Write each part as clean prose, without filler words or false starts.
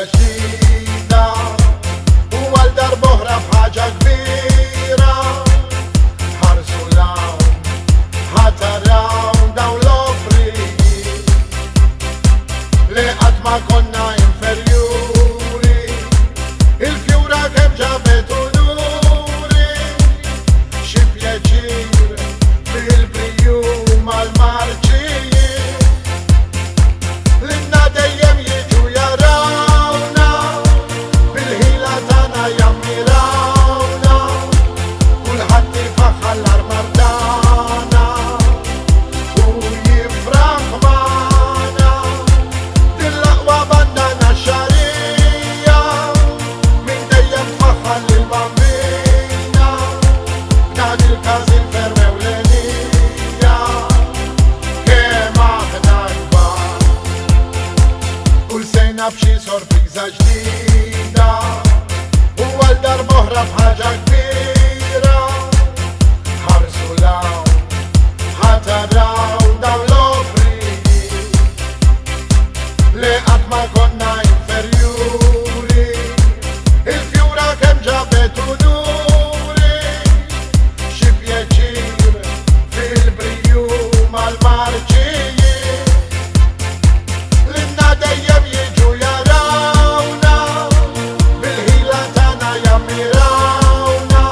ġdida u għal darbohra bħaġa kbira. Ħarsu lawn, ħataraw dawn l-offrijiet li qatt ma konna inferjuri. Il-fjura kemm ġabet unuri, xi pjaċir bil-briju mal-marċijiet. L-inna dejjem jiġu jarawna, bil-ħila tagħna jammirawna, kulħadd ifaħħal l-armar tagħna u jifraħ magħna. Din l-aqwa banda naxxarija min dejjem tfaħħal lill-bambina b'dan il-każ il-ferm ewlenija kemm aħna kbar. Kull sejna b'xi sorpriża ġdida u għal darbohra bħaġa kbira. Ħarsu lawn, ħataraw dawn l-offrijiet li qatt ma konna inferjuri. Il-fjura kemm ġabet unuri, xi pjaċir fil-briju mal-marċijiet. L-inna dejjem jiġu jarawna, bil-ħila tagħna jammirawna,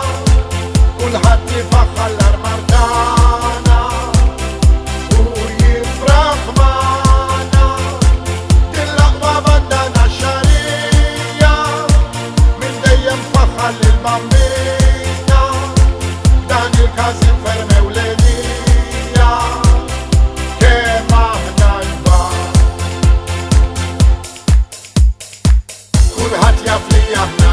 kulħadd ifaħħal l-armar tagħna u jifraħ magħna. Din l-aqwa banda naxxarija min dejjem tfaħħal lill-bambina b'dan il-każ il-ferm ewlenija kemm aħna kbar. Kulħadd jaf li aħna